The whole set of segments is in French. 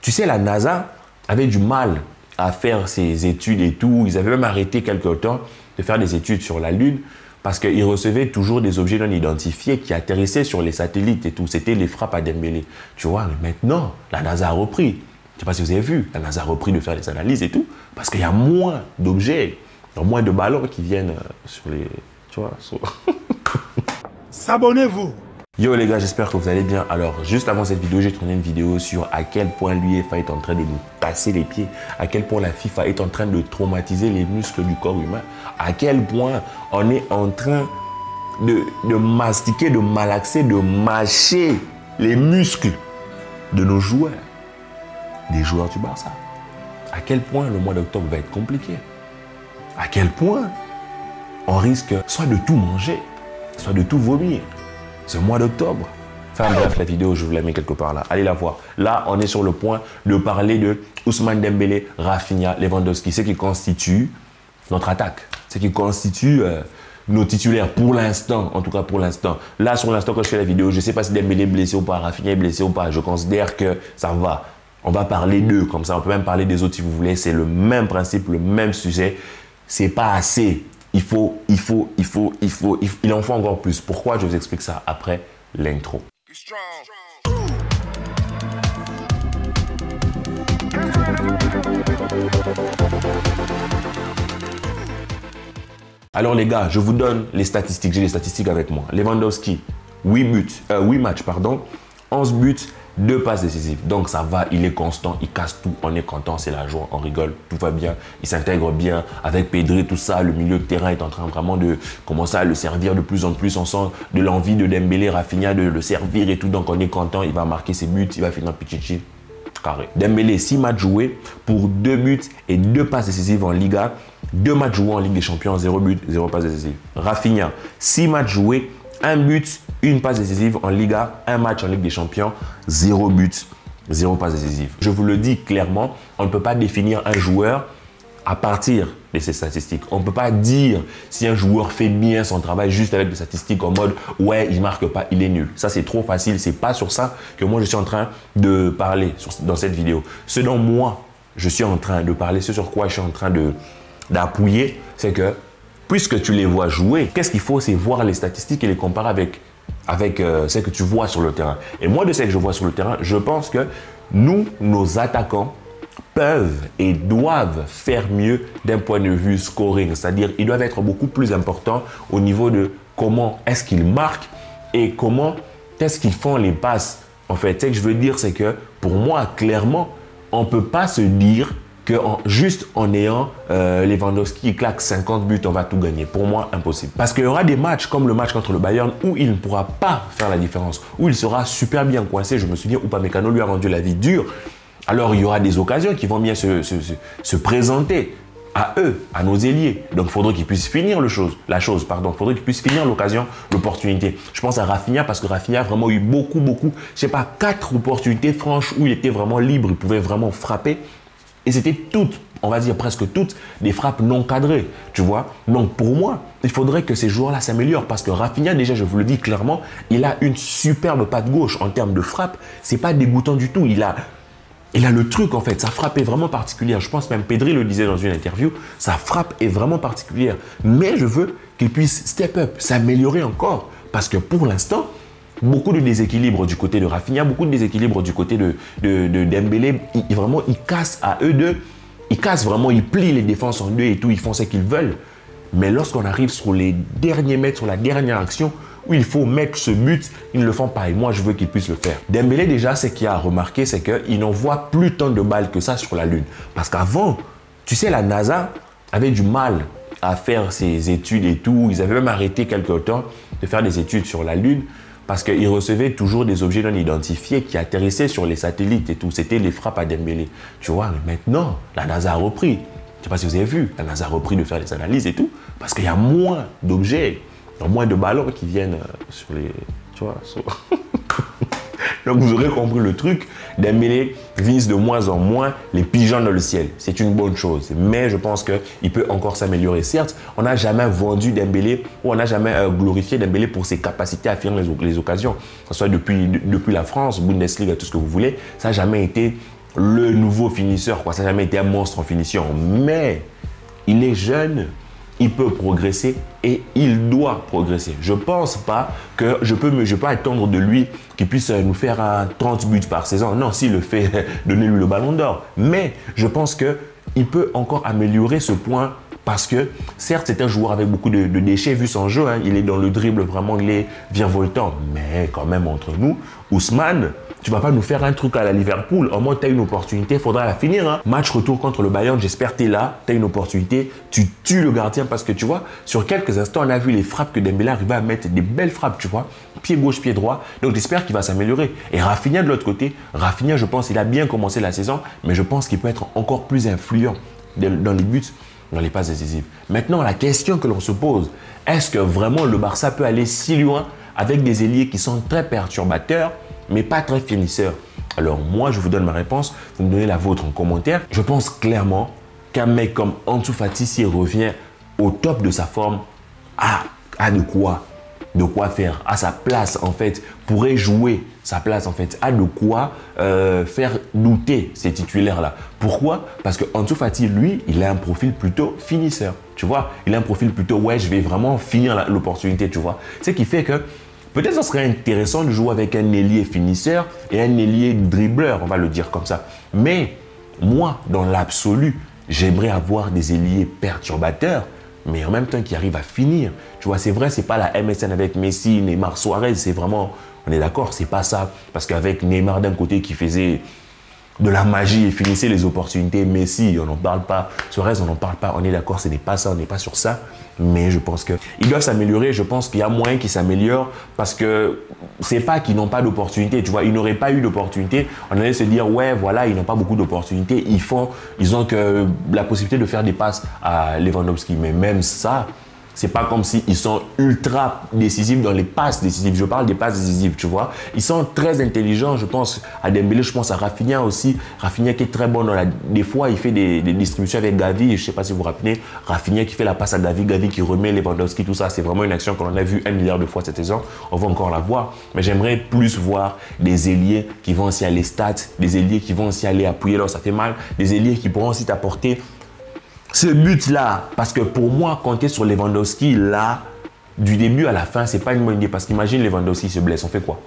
Tu sais, la NASA avait du mal à faire ses études et tout. Ils avaient même arrêté quelque temps de faire des études sur la Lune parce qu'ils recevaient toujours des objets non identifiés qui atterrissaient sur les satellites et tout. C'était les frappes à Dembélé. Tu vois, mais maintenant, la NASA a repris. Je ne sais pas si vous avez vu, la NASA a repris de faire des analyses et tout parce qu'il y a moins d'objets, moins de ballons qui viennent sur les... Tu vois, S'abonnez-vous. Yo les gars, j'espère que vous allez bien. Alors, juste avant cette vidéo, j'ai tourné une vidéo sur à quel point l'UEFA est en train de nous casser les pieds, à quel point la FIFA est en train de traumatiser les muscles du corps humain, à quel point on est en train de mastiquer, de malaxer, de mâcher les muscles de nos joueurs, des joueurs du Barça. À quel point le mois d'octobre va être compliqué. À quel point on risque soit de tout manger, soit de tout vomir. Ce mois d'octobre. Enfin bref, la vidéo, je vous la mets quelque part là. Allez la voir. Là, on est sur le point de parler de Ousmane Dembélé, Rafinha, Lewandowski, ce qui constitue notre attaque. Ce qui constitue nos titulaires pour l'instant, en tout cas pour l'instant. Là, sur l'instant, quand je fais la vidéo, je ne sais pas si Dembélé est blessé ou pas, Rafinha est blessé ou pas. Je considère que ça va. On va parler d'eux comme ça. On peut même parler des autres si vous voulez. C'est le même principe, le même sujet. C'est pas assez. Il en faut encore plus. Pourquoi? Je vous explique ça après l'intro. Alors les gars, je vous donne les statistiques. J'ai les statistiques avec moi. Lewandowski, 8 matchs, 11 buts, 2 passes décisives. Donc ça va, il est constant, il casse tout, on est content, c'est la joie, on rigole, tout va bien. Il s'intègre bien avec Pedri, tout ça. Le milieu de terrain est en train vraiment de commencer à le servir de plus en plus. On sent de l'envie de Dembélé, Rafinha de le servir et tout. Donc on est content, il va marquer ses buts, il va finir Pichichi. Carré. Dembélé, 6 matchs joués pour 2 buts et 2 passes décisives en Liga. 2 matchs joués en Ligue des Champions, 0 but, 0 passe décisive. Rafinha, 6 matchs joués, 1 but, 1 passe décisive en Liga, 1 match en Ligue des Champions, 0 but, 0 passe décisive. Je vous le dis clairement, on ne peut pas définir un joueur à partir de ces statistiques. On ne peut pas dire si un joueur fait bien son travail juste avec des statistiques en mode « ouais, il ne marque pas, il est nul ». Ça, c'est trop facile. Ce n'est pas sur ça que moi, je suis en train de parler dans cette vidéo. Ce dont moi, je suis en train de parler, ce sur quoi je suis en train d'appuyer, c'est que puisque tu les vois jouer, qu'est-ce qu'il faut? C'est voir les statistiques et les comparer avec ce que tu vois sur le terrain. Et moi, de ce que je vois sur le terrain, je pense que nous, nos attaquants, peuvent et doivent faire mieux d'un point de vue scoring. C'est-à-dire, ils doivent être beaucoup plus importants au niveau de comment est-ce qu'ils marquent et comment est-ce qu'ils font les passes. En fait, ce que je veux dire, c'est que pour moi, clairement, on ne peut pas se dire que juste en ayant Lewandowski qui claque 50 buts, on va tout gagner. Pour moi, impossible. Parce qu'il y aura des matchs comme le match contre le Bayern où il ne pourra pas faire la différence, où il sera super bien coincé. Je me souviens, Upamecano lui a rendu la vie dure. Alors, il y aura des occasions qui vont bien se présenter à eux, à nos ailiers. Donc, il faudrait qu'ils puissent finir la chose. Il faudrait qu'ils puissent finir l'occasion, l'opportunité. Je pense à Rafinha parce que Rafinha a vraiment eu beaucoup, je ne sais pas, 4 opportunités franches où il était vraiment libre, il pouvait vraiment frapper. Et c'était toutes, on va dire presque toutes, des frappes non cadrées, tu vois. Donc, pour moi, il faudrait que ces joueurs-là s'améliorent parce que Rafinha, déjà, je vous le dis clairement, il a une superbe patte gauche en termes de frappe. C'est pas dégoûtant du tout. Il a le truc en fait, sa frappe est vraiment particulière. Je pense même Pedri le disait dans une interview, sa frappe est vraiment particulière. Mais je veux qu'il puisse step up, s'améliorer encore. Parce que pour l'instant, beaucoup de déséquilibre du côté de Rafinha, beaucoup de déséquilibre du côté de Dembélé. Ils cassent à eux deux. Ils cassent vraiment, ils plient les défenses en deux et tout, ils font ce qu'ils veulent. Mais lorsqu'on arrive sur les derniers mètres, sur la dernière action, où il faut mettre ce but, ils ne le font pas. Et moi, je veux qu'ils puissent le faire. Dembélé, déjà, ce qu'il a remarqué, c'est qu'il n'envoie plus tant de balles que ça sur la Lune. Parce qu'avant, tu sais, la NASA avait du mal à faire ses études et tout. Ils avaient même arrêté quelque temps de faire des études sur la Lune parce qu'ils recevaient toujours des objets non identifiés qui atterrissaient sur les satellites et tout. C'était les frappes à Dembélé. Tu vois, mais maintenant, la NASA a repris. Je ne sais pas si vous avez vu, la NASA a repris de faire des analyses et tout parce qu'il y a moins d'objets. Moins de ballons qui viennent sur les... Tu vois, Donc vous aurez compris le truc. Dembélé vise de moins en moins les pigeons dans le ciel. C'est une bonne chose. Mais je pense qu'il peut encore s'améliorer. Certes, on n'a jamais vendu Dembélé ou on n'a jamais glorifié Dembélé pour ses capacités à finir les occasions. Que ce soit depuis la France, Bundesliga, tout ce que vous voulez. Ça n'a jamais été le nouveau finisseur, quoi. Ça n'a jamais été un monstre en finition. Mais il est jeune, il peut progresser et il doit progresser. Je ne pense pas que je peux attendre de lui qu'il puisse nous faire un 30 buts par saison. Non, s'il le fait, donnez-lui le ballon d'or. Mais je pense qu'il peut encore améliorer ce point parce que certes, c'est un joueur avec beaucoup de déchets vu son jeu. Hein. Il est dans le dribble, vraiment, il est virevoltant. Mais quand même, entre nous, Ousmane, tu ne vas pas nous faire un truc à la Liverpool. Au moins, tu as une opportunité, il faudra la finir. Hein. Match retour contre le Bayern, j'espère que tu es là, tu as une opportunité, tu tues le gardien parce que tu vois, sur quelques instants, on a vu les frappes que Dembélé arrivait à mettre, des belles frappes, tu vois, pied gauche, pied droit. Donc, j'espère qu'il va s'améliorer. Et Rafinha de l'autre côté, Rafinha, je pense, il a bien commencé la saison, mais je pense qu'il peut être encore plus influent dans les buts, dans les passes décisives. Maintenant, la question que l'on se pose, est-ce que vraiment le Barça peut aller si loin avec des ailiers qui sont très perturbateurs, mais pas très finisseurs? Alors moi, je vous donne ma réponse, vous me donnez la vôtre en commentaire. Je pense clairement qu'un mec comme Ansu Fati, s'il revient au top de sa forme, a de quoi faire, à sa place en fait, pourrait jouer sa place en fait, a de quoi faire douter ces titulaires-là. Pourquoi? Parce que Ansu Fati, lui, il a un profil plutôt finisseur, tu vois. Il a un profil plutôt, ouais, je vais vraiment finir l'opportunité, tu vois. Ce qui fait que peut-être ça serait intéressant de jouer avec un ailier finisseur et un ailier dribbleur, on va le dire comme ça. Mais moi, dans l'absolu, j'aimerais avoir des ailiers perturbateurs, mais en même temps qui arrivent à finir. Tu vois, c'est vrai, c'est pas la MSN avec Messi, Neymar, Suarez, c'est vraiment, on est d'accord, c'est pas ça. Parce qu'avec Neymar d'un côté qui faisait de la magie et finissait les opportunités, Messi, on n'en parle pas, Suarez, on n'en parle pas, on est d'accord, ce n'est pas ça, on n'est pas sur ça. Mais je pense qu'ils doivent s'améliorer, je pense qu'il y a moyen qu'ils s'améliorent parce que c'est pas qu'ils n'ont pas d'opportunité, tu vois, ils n'auraient pas eu d'opportunité, on allait se dire, ouais, voilà, ils n'ont pas beaucoup d'opportunités, ils ont que la possibilité de faire des passes à Lewandowski, mais même ça, c'est pas comme s'ils sont ultra décisifs dans les passes décisives. Je parle des passes décisives, tu vois. Ils sont très intelligents, je pense à Dembélé, je pense à Rafinha aussi. Rafinha qui est très bon des fois, il fait des distributions avec Gavi. Je sais pas si vous vous rappelez. Rafinha qui fait la passe à Gavi, Gavi qui remet Lewandowski, tout ça. C'est vraiment une action qu'on a vu 1 milliard de fois cette saison. On va encore la voir. Mais j'aimerais plus voir des ailiers qui vont aussi aller stats, des ailiers qui vont aussi aller appuyer là où ça fait mal, des ailiers qui pourront aussi t'apporter ce but-là, parce que pour moi, compter sur Lewandowski, là, du début à la fin, c'est pas une bonne idée. Parce qu'imagine Lewandowski se blesse, on fait quoi?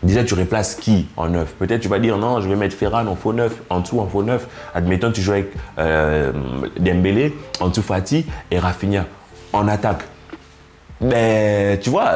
Déjà, tu replaces qui en neuf? Peut-être tu vas dire, non, je vais mettre Ferran en faux neuf, en dessous en faux neuf. Admettons, tu joues avec Dembélé, Ansu Fati et Rafinha en attaque. Mais tu vois,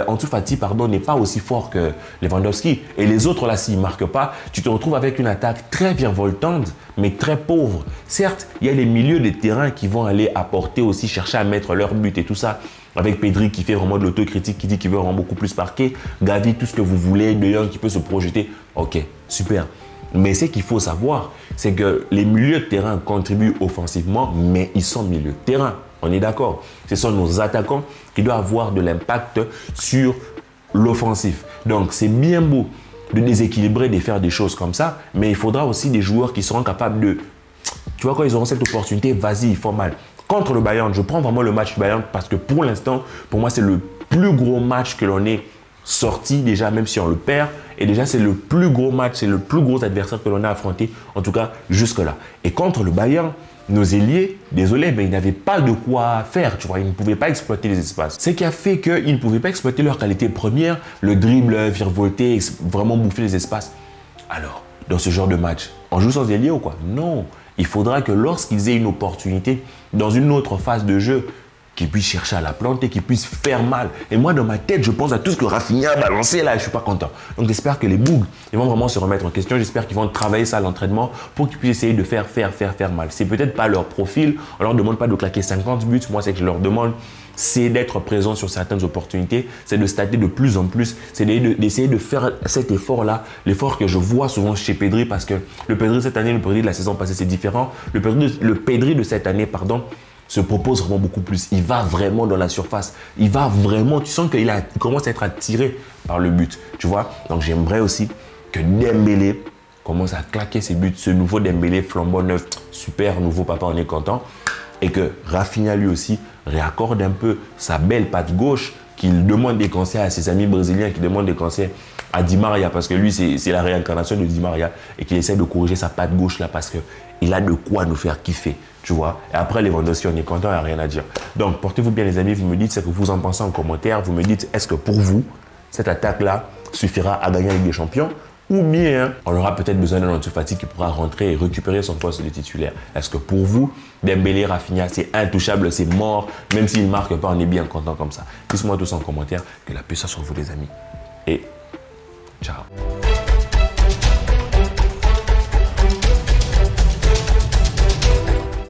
Ansu Fati n'est pas aussi fort que Lewandowski. Et les autres, là, s'ils ne marquent pas, tu te retrouves avec une attaque très virevoltante, mais très pauvre. Certes, il y a les milieux de terrain qui vont aller apporter aussi, chercher à mettre leur but et tout ça. Avec Pedri qui fait vraiment de l'autocritique, qui dit qu'il veut vraiment beaucoup plus marquer. Gavi, tout ce que vous voulez. De Jong qui peut se projeter. Ok, super. Mais ce qu'il faut savoir, c'est que les milieux de terrain contribuent offensivement, mais ils sont milieux de terrain. On est d'accord. Ce sont nos attaquants qui doivent avoir de l'impact sur l'offensif. Donc, c'est bien beau de déséquilibrer, de faire des choses comme ça, mais il faudra aussi des joueurs qui seront capables de... Tu vois, quand ils auront cette opportunité, vas-y, ils font mal. Contre le Bayern, je prends vraiment le match du Bayern parce que pour l'instant, pour moi, c'est le plus gros match que l'on ait sorti déjà, même si on le perd. Et déjà, c'est le plus gros match, c'est le plus gros adversaire que l'on a affronté, en tout cas jusque-là. Et contre le Bayern, nos ailiers, désolé, mais ils n'avaient pas de quoi faire, tu vois, ils ne pouvaient pas exploiter les espaces. Ce qui a fait qu'ils ne pouvaient pas exploiter leur qualité première, le dribble, virevolter, vraiment bouffer les espaces. Alors, dans ce genre de match, on joue sans ailier ou quoi? Non, il faudra que lorsqu'ils aient une opportunité, dans une autre phase de jeu, qu'ils puissent chercher à la planter, qu'ils puissent faire mal. Et moi, dans ma tête, je pense à tout ce que Rafinha a balancé là, je ne suis pas content. Donc, j'espère que les Bougs, ils vont vraiment se remettre en question. J'espère qu'ils vont travailler ça à l'entraînement pour qu'ils puissent essayer de faire mal. C'est peut-être pas leur profil. On ne leur demande pas de claquer 50 buts. Moi, c'est que je leur demande, c'est d'être présent sur certaines opportunités, c'est de stater de plus en plus, c'est d'essayer de faire cet effort-là, l'effort que je vois souvent chez Pedri, parce que le Pedri cette année, le Pedri de la saison passée, c'est différent. Le Pedri de cette année, pardon, se propose vraiment beaucoup plus. Il va vraiment dans la surface. Il va vraiment, tu sens qu'il commence à être attiré par le but, tu vois. Donc, j'aimerais aussi que Dembélé commence à claquer ses buts. Ce nouveau Dembélé flambant neuf, super nouveau papa, on est content. Et que Rafinha lui aussi réaccorde un peu sa belle patte gauche qu'il demande des conseils à ses amis brésiliens, qu'il demande des conseils à Di Maria, parce que lui, c'est la réincarnation de Di Maria, et qu'il essaie de corriger sa patte gauche là, parce qu'il a de quoi nous faire kiffer, tu vois. Et après, Lewandowski, on est content, il n'y a rien à dire. Donc, portez-vous bien les amis, vous me dites ce que vous en pensez en commentaire, vous me dites, est-ce que pour vous, cette attaque-là suffira à gagner la Ligue des Champions? Ou bien, on aura peut-être besoin d'un Ansu Fati qui pourra rentrer et récupérer son poste de titulaire. Est-ce que pour vous, Dembélé, Rafinha, c'est intouchable, c'est mort, même s'il ne marque pas, on est bien content comme ça. Dites-moi tous en commentaire, que la paix soit sur vous les amis. Et ciao.